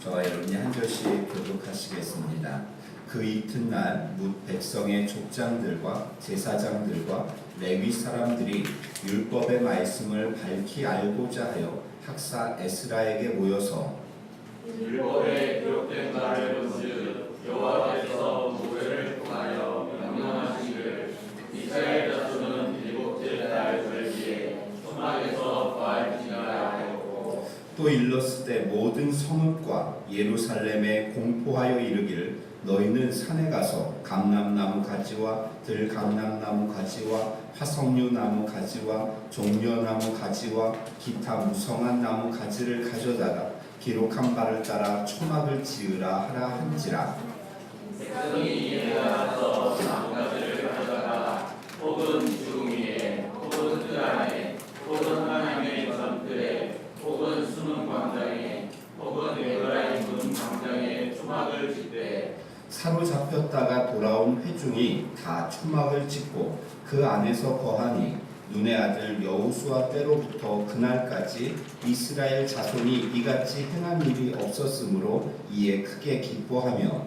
저와 여러분이 한 절씩 교독하시겠습니다. 그 이튿날 뭇 백성의 족장들과 제사장들과 레위 사람들이 율법의 말씀을 밝히 알고자 하여 학사 에스라에게 모여서 율법에 기록된 바를 본즉 여호와께서 모세를 통하여 명령하시기를 이스라엘 자손은 일곱째 달 절기에 초막에서 부활지어야 하였고 또 일렀을 모든 성읍과 예루살렘에 공포하여 이르기를 너희는 산에 가서 감람나무 가지와 들감람나무 가지와 화석류 나무 가지와 종려나무 가지와 기타 무성한 나무 가지를 가져다가 기록한 바를 따라 초막을 지으라 하라 한지라. 백성이 이에 나가서 나무가지를 가져다가 혹은 주름 위에 혹은 뜰 안에 혹은 하나님의 전뜰에 혹은 수문 광장에 혹은 에브라임 문 광장에 초막을 짓되 사로잡혔다가 돌아온 회중이 다 초막을 짓고 그 안에서 거하니 눈의 아들 여호수아 때로부터 그날까지 이스라엘 자손이 이같이 행한 일이 없었으므로 이에 크게 기뻐하며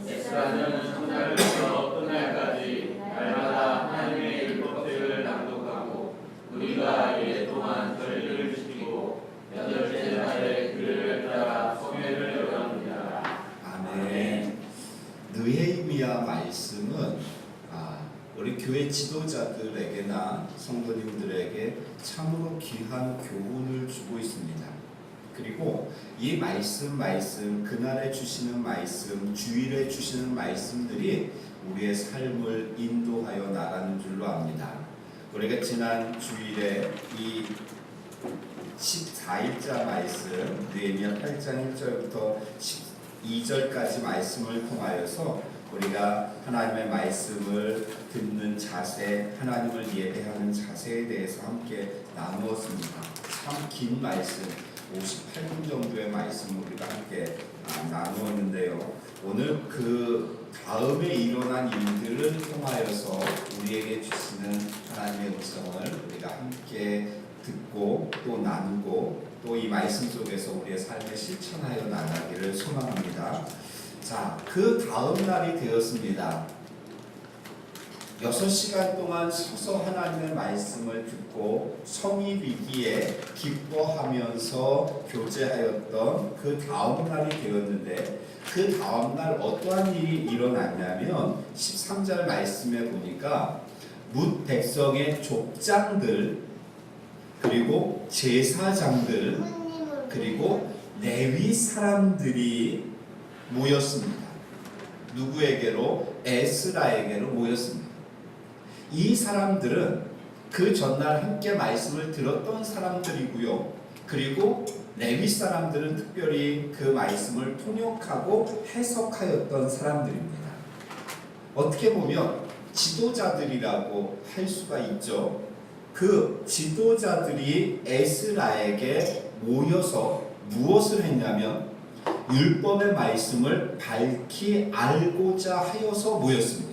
에스라는 성달부터 끝날까지 날마다 하나님의 율법책을 낭독하고 우리가 이래 동안 절기를 지키고 여덟째 날에 그를 따라 성회를 열었느니라. 아멘. 느헤미야 말씀은 우리 교회 지도자들에게나 성도님들에게 참으로 귀한 교훈을 주고 있습니다. 그리고 이 말씀 그날에 주시는 말씀, 주일에 주시는 말씀들이 우리의 삶을 인도하여 나가는 줄로 압니다. 우리가 지난 주일에 이 14일자 말씀, 느헤미야 8장 1절부터 12절까지 말씀을 통하여서 우리가 하나님의 말씀을 듣는 자세, 하나님을 예배하는 자세에 대해서 함께 나누었습니다. 참 긴 말씀, 58분 정도의 말씀을 우리가 함께 나누었는데요. 오늘 그 다음에 일어난 일들을 통하여서 우리에게 주시는 하나님의 음성을 우리가 함께 듣고 또 나누고 또 이 말씀 속에서 우리의 삶에 실천하여 나가기를 소망합니다. 자, 그 다음 날이 되었습니다. 6시간 동안 서서 하나님의 말씀을 듣고 성일이기에 기뻐하면서 교제하였던 그 다음 날이 되었는데 그 다음 날 어떠한 일이 일어났냐면 13절 말씀에 보니까 뭇 백성의 족장들 그리고 제사장들 그리고 레위 사람들이 모였습니다. 누구에게로? 에스라에게로 모였습니다. 이 사람들은 그 전날 함께 말씀을 들었던 사람들이고요. 그리고 레위 사람들은 특별히 그 말씀을 통역하고 해석하였던 사람들입니다. 어떻게 보면 지도자들이라고 할 수가 있죠. 그 지도자들이 에스라에게 모여서 무엇을 했냐면 율법의 말씀을 밝히 알고자 하여서 모였습니다.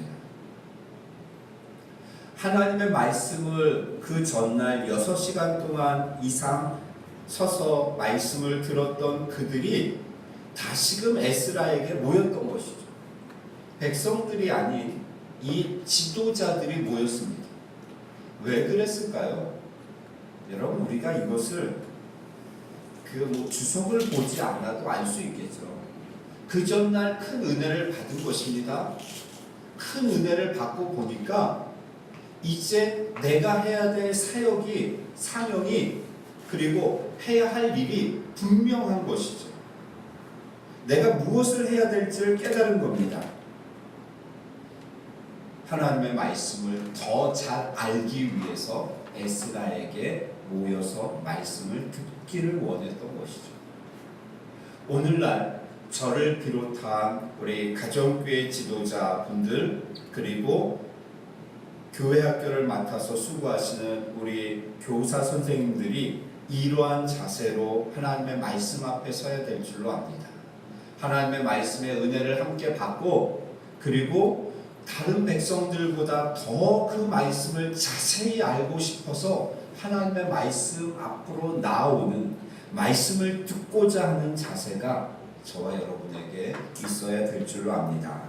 하나님의 말씀을 그 전날 6시간 동안 이상 서서 말씀을 들었던 그들이 다시금 에스라에게 모였던 것이죠. 백성들이 아닌 이 지도자들이 모였습니다. 왜 그랬을까요? 여러분, 우리가 이것을 주석을 보지 않아도 알 수 있겠죠. 그 전날 큰 은혜를 받은 것입니다. 큰 은혜를 받고 보니까 이제 내가 해야 될 사역이, 사명이, 그리고 해야 할 일이 분명한 것이죠. 내가 무엇을 해야 될지를 깨달은 겁니다. 하나님의 말씀을 더 잘 알기 위해서 에스라에게 모여서 말씀을 듣기를 원했던 것이죠. 오늘날 저를 비롯한 우리 가정교회 지도자분들 그리고 교회 학교를 맡아서 수고하시는 우리 교사 선생님들이 이러한 자세로 하나님의 말씀 앞에 서야 될 줄로 압니다. 하나님의 말씀의 은혜를 함께 받고 그리고 다른 백성들보다 더 그 말씀을 자세히 알고 싶어서 하나님의 말씀 앞으로 나오는 말씀을 듣고자 하는 자세가 저와 여러분에게 있어야 될 줄로 압니다.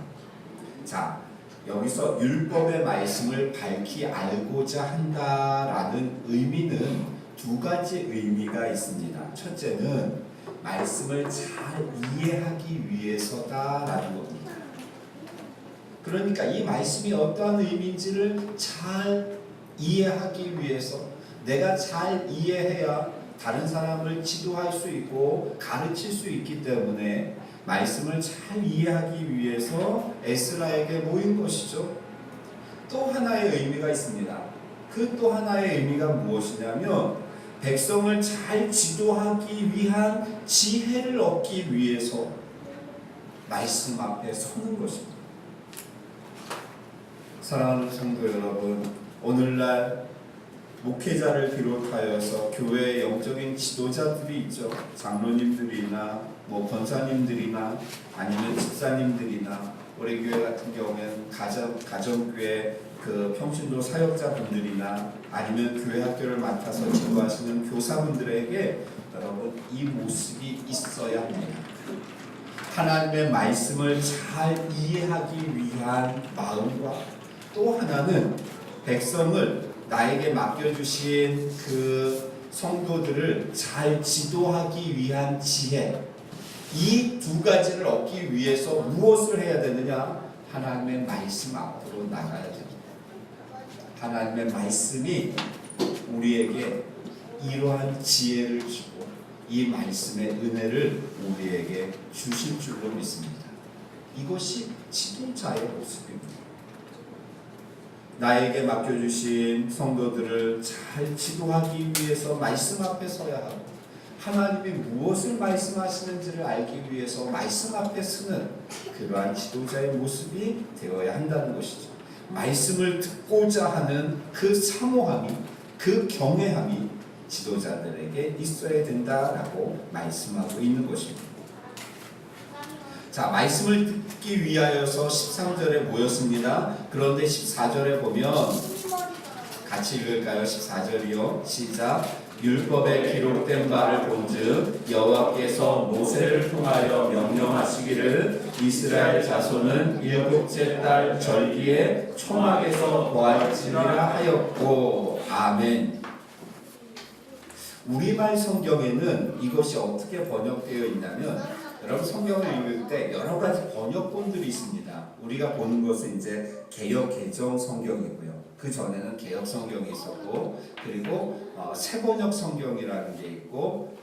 자, 여기서 율법의 말씀을 밝히 알고자 한다라는 의미는 두 가지 의미가 있습니다. 첫째는 말씀을 잘 이해하기 위해서다라는 겁니다. 그러니까 이 말씀이 어떠한 의미인지를 잘 이해하기 위해서, 내가 잘 이해해야 다른 사람을 지도할 수 있고 가르칠 수 있기 때문에 말씀을 잘 이해하기 위해서 에스라에게 모인 것이죠. 또 하나의 의미가 있습니다. 그 또 하나의 의미가 무엇이냐면 백성을 잘 지도하기 위한 지혜를 얻기 위해서 말씀 앞에 서는 것입니다. 사랑하는 성도 여러분, 오늘날 목회자를 비롯하여서 교회의 영적인 지도자들이 있죠. 장로님들이나 권사님들이나 아니면 집사님들이나, 우리 교회 같은 경우에는 가정교회 그 평신도 사역자분들이나 아니면 교회 학교를 맡아서 지도하시는 교사분들에게 여러분 이 모습이 있어야 합니다. 하나님의 말씀을 잘 이해하기 위한 마음과, 또 하나는 백성을, 나에게 맡겨주신 그 성도들을 잘 지도하기 위한 지혜, 이 두 가지를 얻기 위해서 무엇을 해야 되느냐? 하나님의 말씀 앞으로 나가야 됩니다. 하나님의 말씀이 우리에게 이러한 지혜를 주고 이 말씀의 은혜를 우리에게 주실 줄로 믿습니다. 이것이 지도자의 모습입니다. 나에게 맡겨주신 성도들을 잘 지도하기 위해서 말씀 앞에 서야 하고, 하나님이 무엇을 말씀하시는지를 알기 위해서 말씀 앞에 서는 그러한 지도자의 모습이 되어야 한다는 것이죠. 말씀을 듣고자 하는 그 사모함이, 그 경외함이 지도자들에게 있어야 된다라고 말씀하고 있는 것입니다. 자, 말씀을 듣기 위하여서 13절에 모였습니다. 그런데 14절에 보면 같이 읽을까요? 14절이요. 시작. 율법에 기록된 바를 본즉 여호와께서 모세를 통하여 명령하시기를 이스라엘 자손은 일곱째 달 절기에 초막에서 거할지니라 하였고. 아멘. 우리말 성경에는 이것이 어떻게 번역되어 있냐면, 여러분 성경을 읽을 때 여러 가지 번역본들이 있습니다. 우리가 보는 것은 이제 개역 개정 성경이고요. 그 전에는 개역 성경이 있었고, 그리고 새번역 성경이라는 게 있고,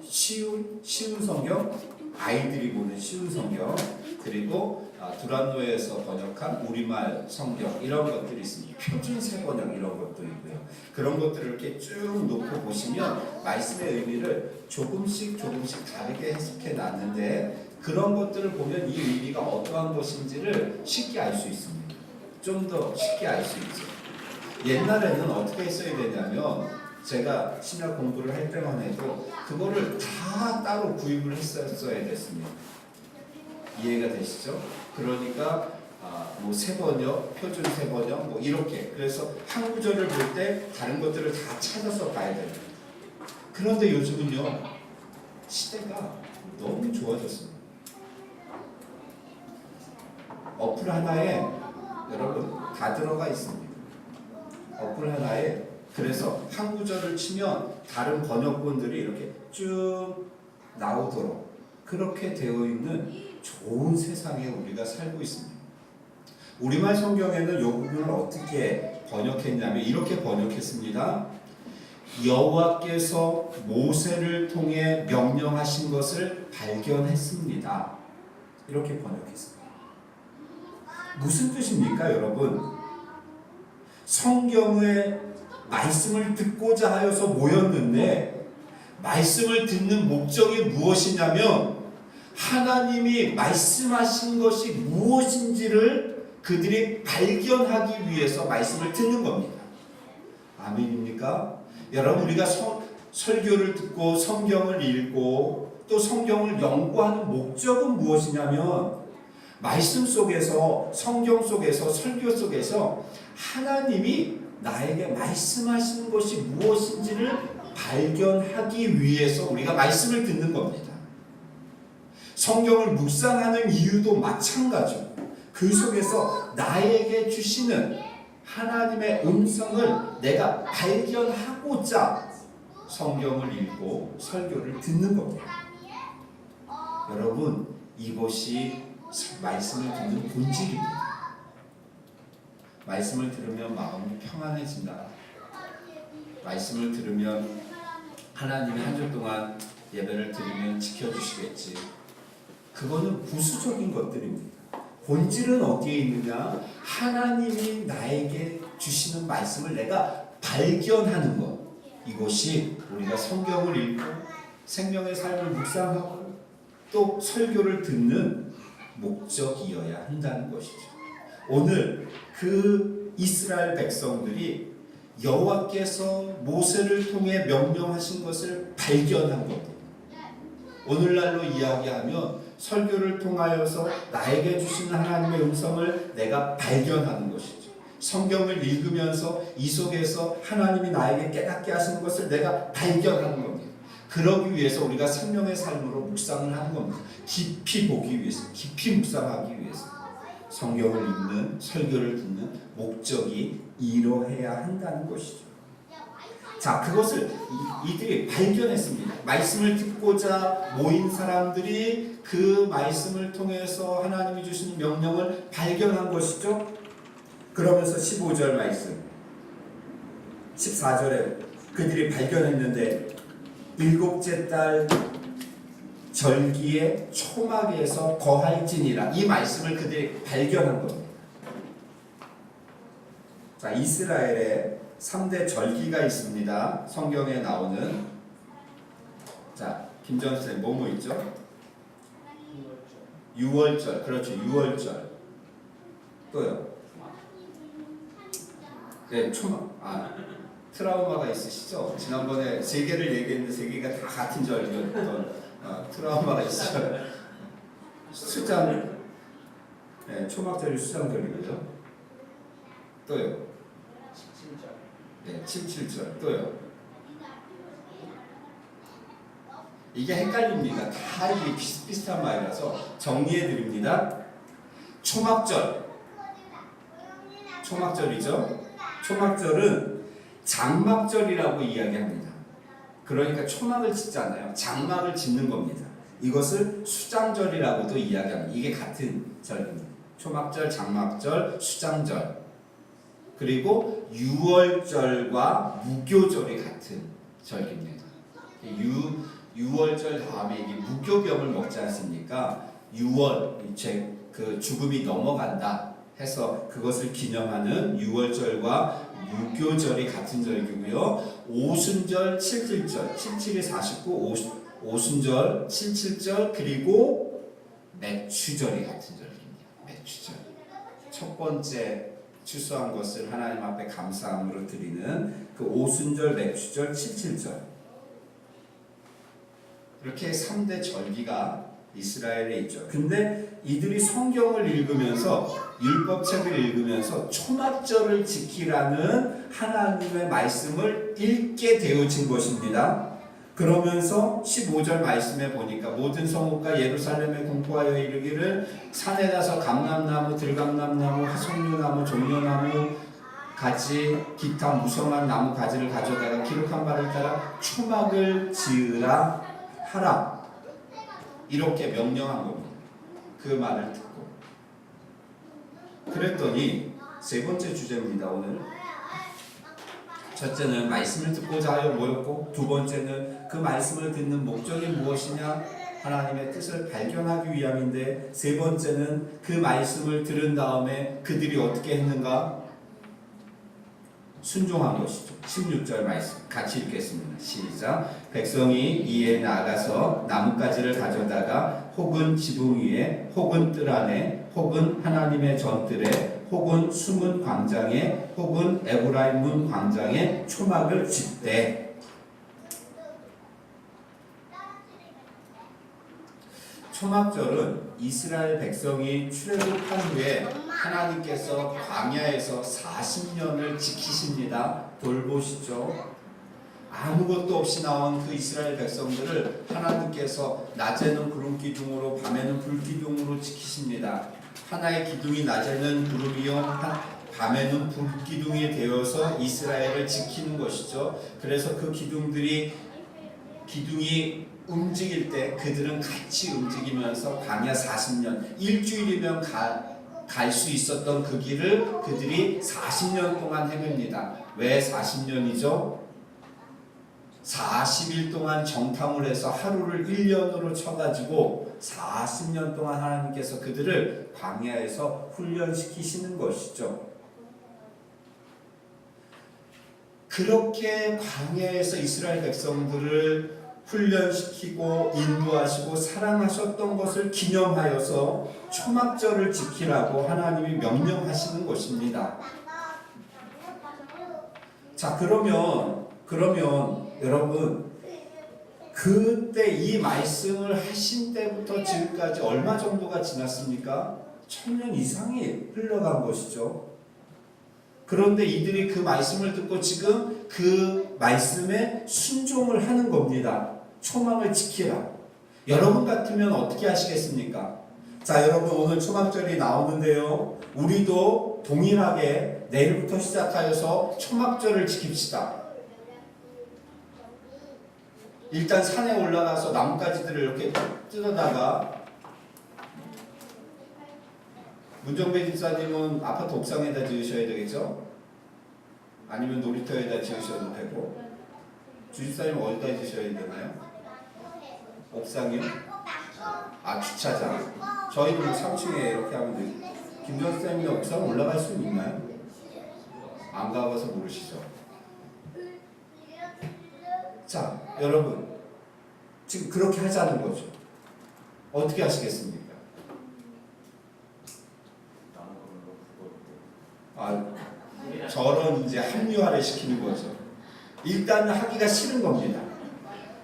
쉬운 성경, 아이들이 보는 쉬운 성경, 그리고 두란노에서 번역한 우리말 성경, 이런 것들이 있습니다. 표준 새번역 이런 것도 있고요. 그런 것들을 이렇게 쭉 놓고 보시면 말씀의 의미를 조금씩 다르게 해석해 놨는데, 그런 것들을 보면 이 의미가 어떠한 것인지를 쉽게 알 수 있습니다. 좀 더 쉽게 알 수 있죠. 옛날에는 어떻게 써야 되냐면, 제가 신약 공부를 할 때만 해도 그거를 다 따로 구입을 했었어야 됐습니다. 이해가 되시죠? 그러니까 새번역, 표준 새번역 이렇게, 그래서 한 구절을 볼 때 다른 것들을 다 찾아서 봐야 됩니다. 그런데 요즘은요, 시대가 너무 좋아졌습니다. 어플 하나에 여러분 다 들어가 있습니다. 어플 하나에, 그래서 한 구절을 치면 다른 번역본들이 이렇게 쭉 나오도록 그렇게 되어 있는 좋은 세상에 우리가 살고 있습니다. 우리말 성경에는 이 부분을 어떻게 번역했냐면 이렇게 번역했습니다. 여호와께서 모세를 통해 명령하신 것을 발견했습니다. 이렇게 번역했습니다. 무슨 뜻입니까, 여러분? 성경의 말씀을 듣고자 하여서 모였는데, 말씀을 듣는 목적이 무엇이냐면 하나님이 말씀하신 것이 무엇인지를 그들이 발견하기 위해서 말씀을 듣는 겁니다. 아멘입니까? 여러분, 우리가 설교를 듣고 성경을 읽고 또 성경을 연구하는 목적은 무엇이냐면, 말씀 속에서, 성경 속에서, 설교 속에서 하나님이 나에게 말씀하시는 것이 무엇인지를 발견하기 위해서 우리가 말씀을 듣는 겁니다. 성경을 묵상하는 이유도 마찬가지고 그 속에서 나에게 주시는 하나님의 음성을 내가 발견하고자 성경을 읽고 설교를 듣는 겁니다. 여러분, 이것이 말씀을 듣는 본질입니다. 말씀을 들으면 마음이 평안해진다. 말씀을 들으면 하나님이 한 주 동안 예배를 드리면 지켜주시겠지. 그거는 부수적인 것들입니다. 본질은 어디에 있느냐? 하나님이 나에게 주시는 말씀을 내가 발견하는 것. 이것이 우리가 성경을 읽고 생명의 삶을 묵상하고 또 설교를 듣는 목적이어야 한다는 것이죠. 오늘 그 이스라엘 백성들이 여호와께서 모세를 통해 명령하신 것을 발견한 겁니다. 오늘날로 이야기하면 설교를 통하여서 나에게 주시는 하나님의 음성을 내가 발견하는 것이죠. 성경을 읽으면서 이 속에서 하나님이 나에게 깨닫게 하시는 것을 내가 발견하는 겁니다. 그러기 위해서 우리가 생명의 삶으로 묵상을 하는 겁니다. 깊이 보기 위해서, 깊이 묵상하기 위해서 성경을 읽는, 설교를 듣는 목적이 이러해야 한다는 것이죠. 자, 그것을 이들이 발견했습니다. 말씀을 듣고자 모인 사람들이 그 말씀을 통해서 하나님이 주시는 명령을 발견한 것이죠. 그러면서 15절 말씀 14절에 그들이 발견했는데 일곱째 달 절기에 초막에서 거할지니라. 이 말씀을 그들이 발견한 겁니다. 자, 이스라엘에 3대 절기가 있습니다. 성경에 나오는. 자, 김전 선생님 뭐뭐 있죠? 6월절. 그렇죠. 6월절. 또요. 네, 초막. 트라우마가 있으시죠? 지난번에 3개를 얘기했는데 3개가 다 같은 절기였던 트라우마가 있어요. 수장. 네, 초막절이 수장절이죠. 또요. 17절. 네, 17절. 또요. 이게 헷갈립니다. 다 이게 비슷비슷한 말이라서 정리해 드립니다. 초막절. 초막절이죠. 초막절은 장막절이라고 이야기합니다. 그러니까 초막을 짓잖아요. 장막을 짓는 겁니다. 이것을 수장절이라고도 이야기합니다. 이게 같은 절입니다. 초막절, 장막절, 수장절. 그리고 유월절과 무교절이 같은 절기입니다. 6월절 다음에 이게 무교병을 먹지 않습니까? 6월 그 죽음이 넘어간다 해서 그것을 기념하는 6월절과 무교절이 같은 절기고요. 오순절, 칠칠절, 77이 49, 오순절, 칠칠절 그리고 매추절이 같은 절기입니다. 매추절. 첫 번째 추수한 것을 하나님 앞에 감사함으로 드리는 그 오순절, 매추절, 칠칠절. 이렇게 3대 절기가 이스라엘에 있죠. 근데 이들이 성경을 읽으면서 율법책을 읽으면서 초막절을 지키라는 하나님의 말씀을 읽게 되어진 것입니다. 그러면서 15절 말씀에 보니까 모든 성읍과 예루살렘에 공포하여 이르기를 산에 가서 감람나무, 들감람나무, 화석류나무, 종려나무 가지 기타 무성한 나무 가지를 가져다가 기록한 바를 따라 초막을 지으라 하라. 이렇게 명령한 겁니다. 그 말을 듣고. 그랬더니 세 번째 주제입니다. 오늘 첫째는 말씀을 듣고자 하여 모였고, 두 번째는 그 말씀을 듣는 목적이 무엇이냐, 하나님의 뜻을 발견하기 위함인데, 세 번째는 그 말씀을 들은 다음에 그들이 어떻게 했는가? 순종한 것이죠. 16절 말씀 같이 읽겠습니다. 시작. 백성이 이에 나아가서 나뭇가지를 가져다가 혹은 지붕 위에 혹은 뜰 안에 혹은 하나님의 전뜰에 혹은 숨은 광장에 혹은 에브라임 문 광장에 초막을 짓되. 초막절은 이스라엘 백성이 출애굽한 후에 하나님께서 광야에서 40년을 지키십니다. 돌보시죠. 아무것도 없이 나온 그 이스라엘 백성들을 하나님께서 낮에는 구름 구름 기둥으로 밤에는 불 기둥으로 지키십니다. 하나의 기둥이 낮에는 구름이요 밤에는 불 기둥이 되어서 이스라엘을 지키는 것이죠. 그래서 그 기둥이 움직일 때 그들은 같이 움직이면서 광야 40년, 일주일이면 갈 수 있었던 그 길을 그들이 40년 동안 헤맵니다. 왜 40년이죠? 40일 동안 정탐을 해서 하루를 1년으로 쳐가지고 40년 동안 하나님께서 그들을 광야에서 훈련시키시는 것이죠. 그렇게 광야에서 이스라엘 백성들을 훈련시키고 인도하시고 사랑하셨던 것을 기념하여서 초막절을 지키라고 하나님이 명령하시는 것입니다. 자, 그러면 여러분 그때 이 말씀을 하신 때부터 지금까지 얼마 정도가 지났습니까? 1000년 이상이 흘러간 것이죠. 그런데 이들이 그 말씀을 듣고 지금 그 말씀에 순종을 하는 겁니다. 초막을 지키라. 여러분 같으면 어떻게 하시겠습니까? 자, 여러분 오늘 초막절이 나오는데요. 우리도 동일하게 내일부터 시작하여서 초막절을 지킵시다. 일단 산에 올라가서 나뭇가지들을 이렇게 뜯어다가 문정배 집사님은 아파트 옥상에다 지으셔야 되겠죠? 아니면 놀이터에다 지으셔도 되고 주 집사님은 어디다 지으셔야 되나요? 옥상이요? 아, 주차장. 저희는 뭐 3층에 이렇게 하면 되죠. 김정 집사님이 옥상 올라갈 수 있나요? 안 가봐서 모르시죠? 자, 여러분 지금 그렇게 하자는 거죠. 어떻게 하시겠습니까? 저런 이제 합리화를 시키는 거죠. 일단 하기가 싫은 겁니다.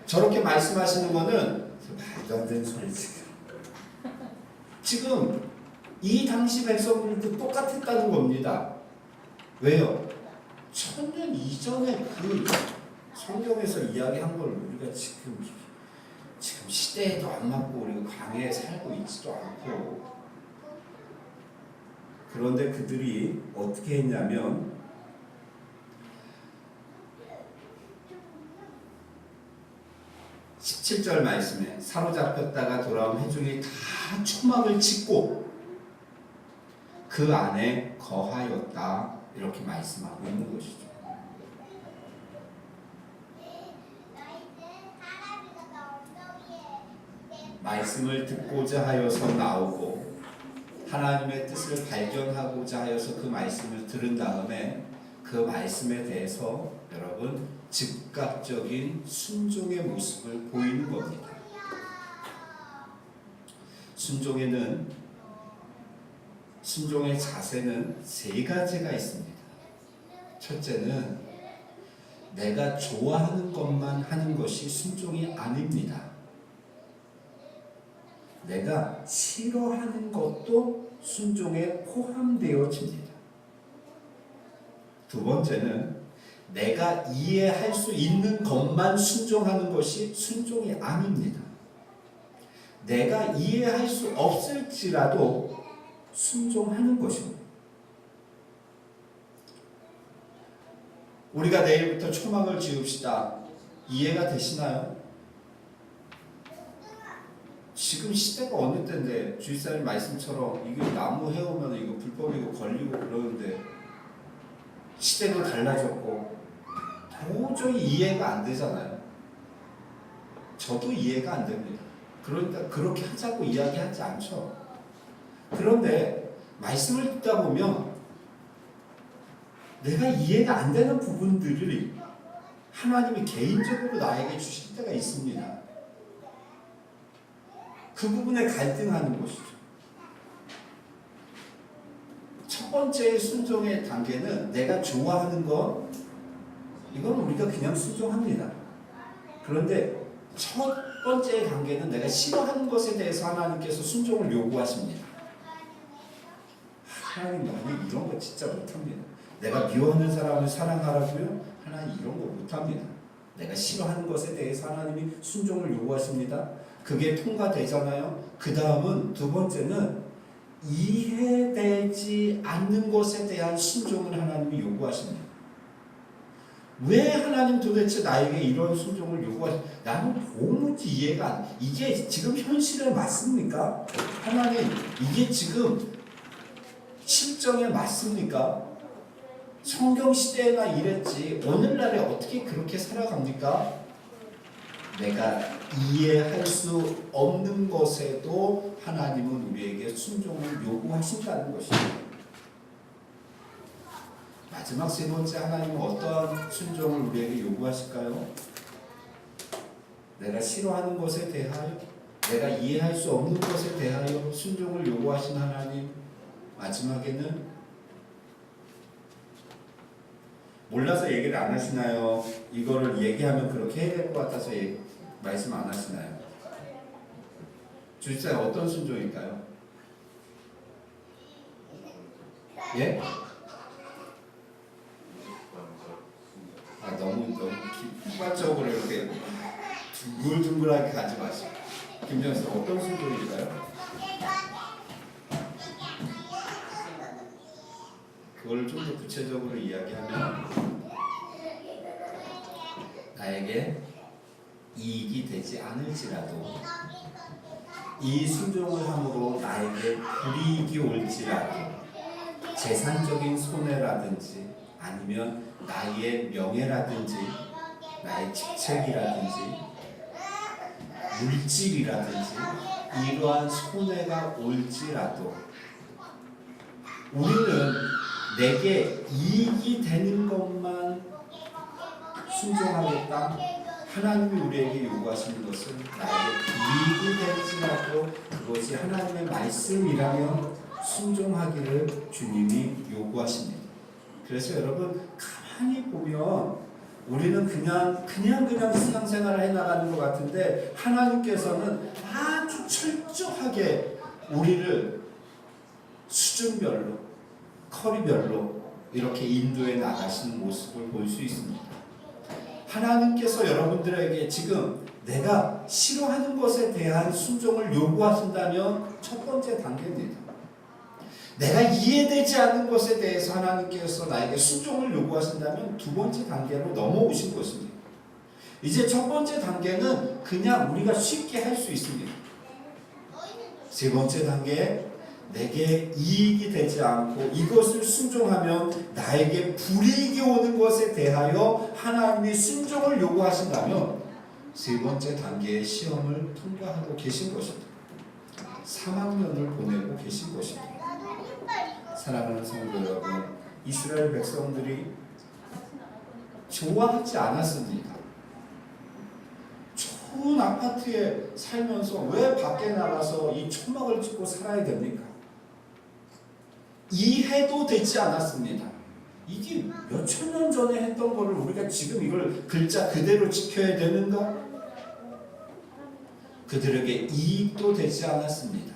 저렇게 말씀하시는 거는 말도 안 되는 소리지. 지금 이 당시 백성들도 똑같았다는 겁니다. 왜요? 1000년 이전에 그 성경에서 이야기한 걸 우리가 지금 시대에도 안 맞고 우리가 광야에 살고 있지도 않고. 그런데 그들이 어떻게 했냐면 (17절) 말씀에 사로잡혔다가 돌아온 회중이 다 초막을 짓고 그 안에 거하였다 이렇게 말씀하고 있는 것이죠. 말씀을 듣고자 하여서 나오고 하나님의 뜻을 발견하고자 하여서 그 말씀을 들은 다음에 그 말씀에 대해서 여러분 즉각적인 순종의 모습을 보이는 겁니다. 순종의 자세는 세 가지가 있습니다. 첫째는 내가 좋아하는 것만 하는 것이 순종이 아닙니다. 내가 싫어하는 것도 순종에 포함되어집니다. 두 번째는 내가 이해할 수 있는 것만 순종하는 것이 순종이 아닙니다. 내가 이해할 수 없을지라도 순종하는 것입니다. 우리가 내일부터 초막을 지읍시다. 이해가 되시나요? 지금 시대가 어느 때인데 주일사님 말씀처럼 이거 나무 해오면 이거 불법이고 걸리고 그러는데 시대도 달라졌고 도저히 이해가 안 되잖아요. 저도 이해가 안 됩니다. 그러니까 그렇게 하자고 이야기하지 않죠. 그런데 말씀을 듣다 보면 내가 이해가 안 되는 부분들을 하나님이 개인적으로 나에게 주실 때가 있습니다. 그 부분에 갈등하는 것이죠. 첫 번째 순종의 단계는 내가 좋아하는 것, 이건 우리가 그냥 순종합니다. 그런데 첫 번째 단계는 내가 싫어하는 것에 대해서 하나님께서 순종을 요구하십니다. 하나님, 나는 이런 거 진짜 못합니다. 내가 미워하는 사람을 사랑하라고요? 하나님 이런 거 못합니다. 내가 싫어하는 것에 대해서 하나님이 순종을 요구하십니다. 그게 통과되잖아요. 그 다음은 두 번째는 이해되지 않는 것에 대한 순종을 하나님이 요구하십니다. 왜 하나님 도대체 나에게 이런 순종을 나는 도무지 이해가 안, 이게 지금 현실에 맞습니까? 하나님, 이게 지금 실정에 맞습니까? 성경 시대에나 이랬지 오늘날에 어떻게 그렇게 살아갑니까? 내가 이해할 수 없는 것에도 하나님은 우리에게 순종을 요구하신다는 것입니다. 마지막 세 번째, 하나님은 어떠한 순종을 우리에게 요구하실까요? 내가 싫어하는 것에 대하여, 내가 이해할 수 없는 것에 대하여 순종을 요구하신 하나님, 마지막에는 몰라서 얘기를 안 하시나요? 이거를 얘기하면 그렇게 해야 될 것 같아서 말씀 안 하시나요? 주일사에 어떤 순종일까요? 예? 너무 객관적으로 이렇게 둥글둥글하게 가지 마시고. 김정수 어떤 순종일까요? 그걸 좀 더 구체적으로 이야기하면 나에게 이익이 되지 않을지라도 이 순종을 함으로 나에게 불이익이 올지라도 재산적인 손해라든지 아니면 나의 명예라든지 나의 직책이라든지 물질이라든지 이러한 손해가 올지라도 우리는 내게 이익이 되는 것만 순종하겠다. 하나님이 우리에게 요구하시는 것은 나에게 이익이 될지라도 그것이 하나님의 말씀이라면 순종하기를 주님이 요구하십니다. 그래서 여러분 가만히 보면 우리는 그냥 신앙생활을 해나가는 것 같은데 하나님께서는 아주 철저하게 우리를 수준별로 커리별로 이렇게 인도해 나가시는 모습을 볼 수 있습니다. 하나님께서 여러분들에게 지금 내가 싫어하는 것에 대한 순종을 요구하신다면 첫 번째 단계입니다. 내가 이해되지 않는 것에 대해서 하나님께서 나에게 순종을 요구하신다면 두 번째 단계로 넘어오신 것입니다. 이제 첫 번째 단계는 그냥 우리가 쉽게 할 수 있습니다. 세 번째 단계, 내게 이익이 되지 않고 이것을 순종하면 나에게 불이익이 오는 것에 대하여 하나님이 순종을 요구하신다면 세 번째 단계의 시험을 통과하고 계신 것입니다. 3학년을 보내고 계신 것입니다. 사랑하는 성도 여러분, 이스라엘 백성들이 좋아하지 않았습니다. 좋은 아파트에 살면서 왜 밖에 나가서 이 초막을 찍고 살아야 됩니까? 이해도 되지 않았습니다. 이게 몇천 년 전에 했던 거를 우리가 지금 이걸 글자 그대로 지켜야 되는가? 그들에게 이익도 되지 않았습니다.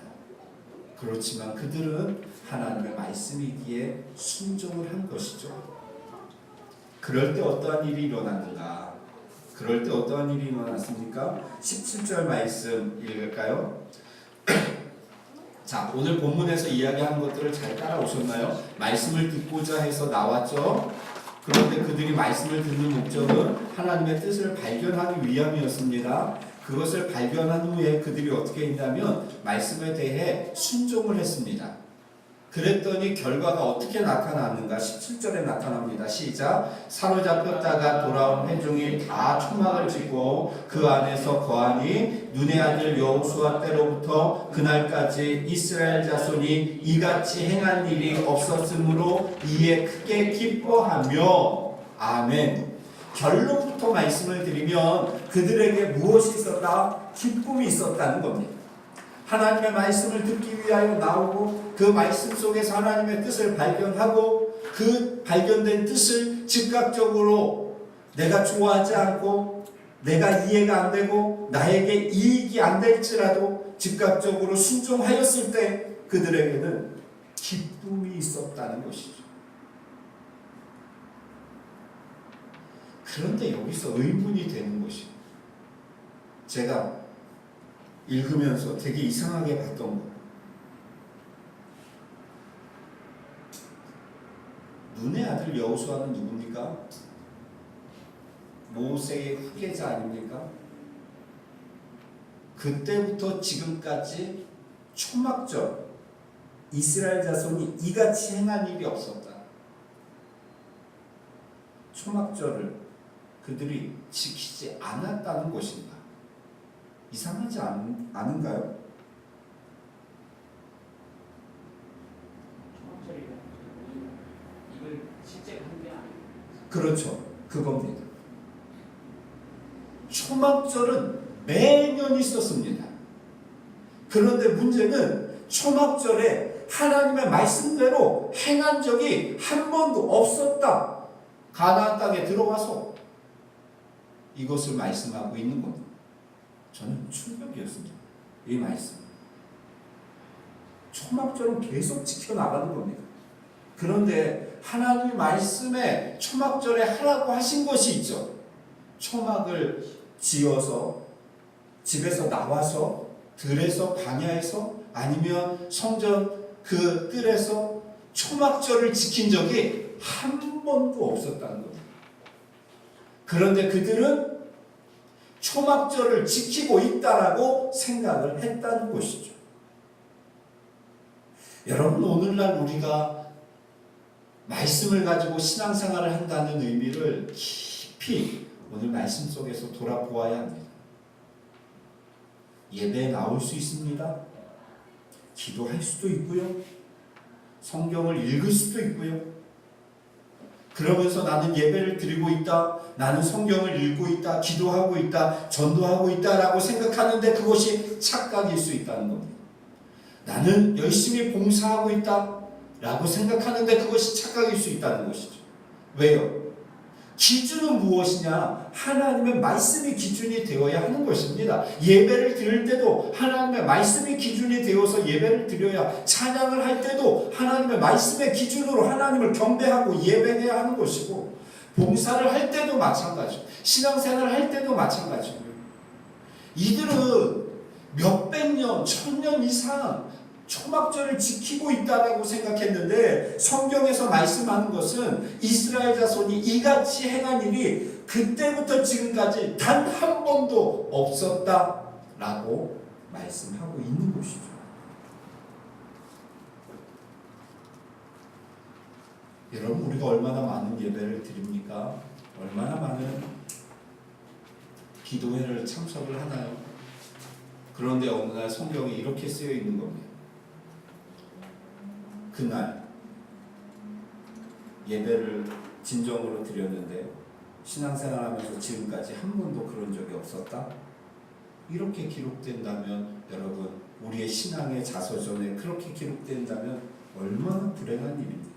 그렇지만 그들은 하나님의 말씀이기에 순종을 한 것이죠. 그럴 때 어떠한 일이 일어났는가? 그럴 때 어떠한 일이 일어났습니까? 17절 말씀 읽을까요? 자, 오늘 본문에서 이야기하는 것들을 잘 따라오셨나요? 말씀을 듣고자 해서 나왔죠. 그런데 그들이 말씀을 듣는 목적은 하나님의 뜻을 발견하기 위함이었습니다. 그것을 발견한 후에 그들이 어떻게 했냐면 말씀에 대해 순종을 했습니다. 그랬더니 결과가 어떻게 나타나는가? 17절에 나타납니다. 시작. 사로잡혔다가 돌아온 회중이 다 초막을 짓고 그 안에서 거하니 눈의 아들 여호수아 때로부터 그날까지 이스라엘 자손이 이같이 행한 일이 없었으므로 이에 크게 기뻐하며. 아멘. 결론부터 말씀을 드리면 그들에게 무엇이 있었다? 기쁨이 있었다는 겁니다. 하나님의 말씀을 듣기 위하여 나오고 그 말씀 속에서 하나님의 뜻을 발견하고 그 발견된 뜻을 즉각적으로 내가 좋아하지 않고 내가 이해가 안 되고 나에게 이익이 안 될지라도 즉각적으로 순종하였을 때 그들에게는 기쁨이 있었다는 것이죠. 그런데 여기서 의문이 되는 것이 제가 읽으면서 되게 이상하게 봤던 거. 눈의 아들 여호수아는 누굽니까? 모세의 후계자 아닙니까? 그때부터 지금까지 초막절 이스라엘 자손이 이같이 행한 일이 없었다. 초막절을 그들이 지키지 않았다는 것인가? 이상하지 않은가요? 초막절이가 이걸 실제로 한 게 아니에요. 그렇죠. 그겁니다. 초막절은 매년 있었습니다. 그런데 문제는 초막절에 하나님의 말씀대로 행한 적이 한 번도 없었다. 가나안 땅에 들어와서 이것을 말씀하고 있는 겁니다. 저는 충격이었습니다. 이 말씀. 초막절은 계속 지켜나가는 겁니다. 그런데 하나님 말씀에 초막절에 하라고 하신 것이 있죠. 초막을 지어서 집에서 나와서 들에서 광야에서 아니면 성전 그 뜰에서 초막절을 지킨 적이 한 번도 없었다는 겁니다. 그런데 그들은 초막절을 지키고 있다라고 생각을 했다는 것이죠. 여러분, 오늘날 우리가 말씀을 가지고 신앙생활을 한다는 의미를 깊이 오늘 말씀 속에서 돌아보아야 합니다. 예배에 나올 수 있습니다. 기도할 수도 있고요. 성경을 읽을 수도 있고요. 그러면서 나는 예배를 드리고 있다, 나는 성경을 읽고 있다, 기도하고 있다, 전도하고 있다라고 생각하는데 그것이 착각일 수 있다는 겁니다. 나는 열심히 봉사하고 있다라고 생각하는데 그것이 착각일 수 있다는 것이죠. 왜요? 기준은 무엇이냐? 하나님의 말씀이 기준이 되어야 하는 것입니다. 예배를 드릴 때도 하나님의 말씀이 기준이 되어서 예배를 드려야, 찬양을 할 때도 하나님의 말씀의 기준으로 하나님을 경배하고 예배해야 하는 것이고, 봉사를 할 때도 마찬가지고, 신앙생활을 할 때도 마찬가지고요. 이들은 몇백 년, 천년 이상 초막절을 지키고 있다라고 생각했는데 성경에서 말씀하는 것은 이스라엘 자손이 이같이 행한 일이 그때부터 지금까지 단 한 번도 없었다라고 말씀하고 있는 것이죠. 여러분, 우리가 얼마나 많은 예배를 드립니까? 얼마나 많은 기도회를 참석을 하나요? 그런데 어느 날 성경에 이렇게 쓰여 있는 겁니다. 그날 예배를 진정으로 드렸는데 신앙생활하면서 지금까지 한 번도 그런 적이 없었다? 이렇게 기록된다면 여러분, 우리의 신앙의 자서전에 그렇게 기록된다면 얼마나 불행한 일입니까?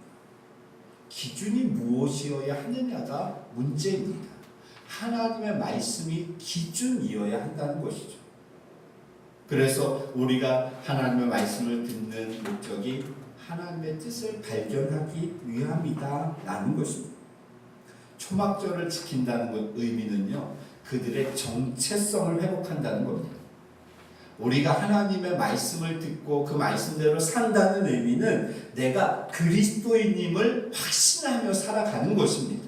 기준이 무엇이어야 하느냐가 문제입니다. 하나님의 말씀이 기준이어야 한다는 것이죠. 그래서 우리가 하나님의 말씀을 듣는 목적이 하나님의 뜻을 발견하기 위함이다 라는 것입니다. 초막절을 지킨다는 것 의미는요, 그들의 정체성을 회복한다는 겁니다. 우리가 하나님의 말씀을 듣고 그 말씀대로 산다는 의미는 내가 그리스도인임을 확신하며 살아가는 것입니다.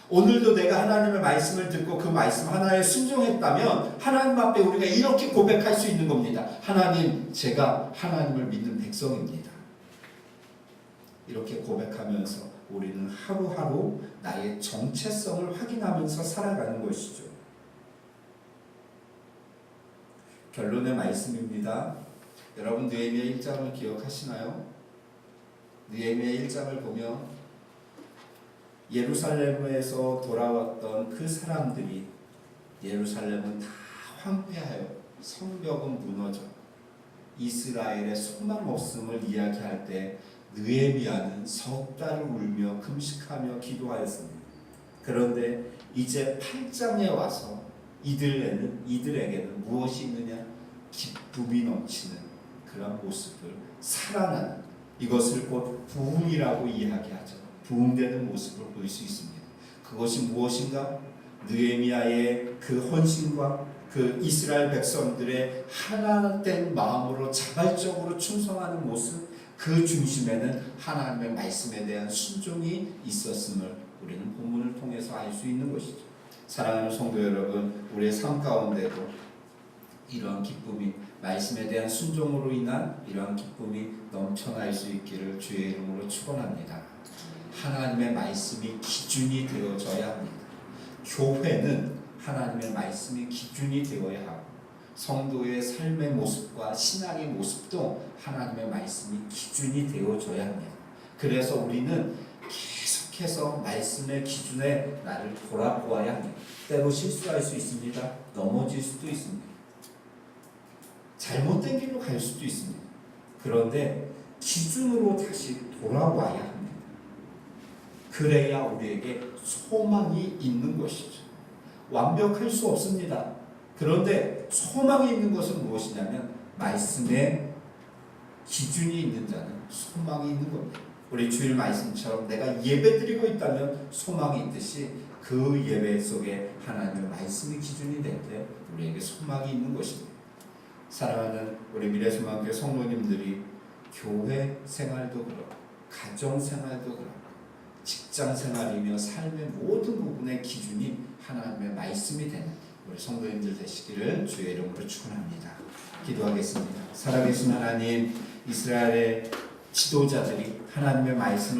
오늘도 내가 하나님의 말씀을 듣고 그 말씀 하나에 순종했다면 하나님 앞에 우리가 이렇게 고백할 수 있는 겁니다. 하나님, 제가 하나님을 믿는 백성입니다. 이렇게 고백하면서 우리는 하루하루 나의 정체성을 확인하면서 살아가는 것이죠. 결론의 말씀입니다. 여러분, 느헤미야 1장을 기억하시나요? 느헤미야 1장을 보면 예루살렘에서 돌아왔던 그 사람들이 예루살렘은 다 황폐하여 성벽은 무너져 이스라엘의 소망 없음을 이야기할 때 느헤미야는 석 달을 울며 금식하며 기도하였습니다. 그런데 이제 8장에 와서 이들에게는 무엇이 있느냐? 기쁨이 넘치는 그런 모습을, 살아나는, 이것을 곧 부흥이라고 이야기하죠. 부흥되는 모습을 볼 수 있습니다. 그것이 무엇인가? 느헤미야의 그 헌신과 그 이스라엘 백성들의 하나 된 마음으로 자발적으로 충성하는 모습, 그 중심에는 하나님의 말씀에 대한 순종이 있었음을 우리는 본문을 통해서 알 수 있는 것이죠. 사랑하는 성도 여러분, 우리의 삶 가운데도 이러한 기쁨이, 말씀에 대한 순종으로 인한 이러한 기쁨이 넘쳐날 수 있기를 주의 이름으로 축원합니다. 하나님의 말씀이 기준이 되어져야 합니다. 교회는 하나님의 말씀이 기준이 되어야 하고, 성도의 삶의 모습과 신앙의 모습도 하나님의 말씀이 기준이 되어져야 합니다. 그래서 우리는 계속해서 말씀의 기준에 나를 돌아보아야 합니다. 때로 실수할 수 있습니다. 넘어질 수도 있습니다. 잘못된 길로 갈 수도 있습니다. 그런데 기준으로 다시 돌아와야 합니다. 그래야 우리에게 소망이 있는 것이죠. 완벽할 수 없습니다. 그런데 소망이 있는 것은 무엇이냐면 말씀에 기준이 있는 자는 소망이 있는 겁니다. 우리 주일 말씀처럼 내가 예배드리고 있다면 소망이 있듯이 그 예배 속에 하나님의 말씀이 기준이 될 때 우리에게 소망이 있는 것입니다. 사랑하는 우리 미래소망교회 성도님들이 교회 생활도 그렇고 가정 생활도 그렇고 직장 생활이며 삶의 모든 부분의 기준이 하나님의 말씀이 되는 우리 성도님들 되시기를 주의 이름으로 축원합니다. 기도하겠습니다. 살아계신 하나님, 이스라엘의 지도자들이 하나님의 말씀을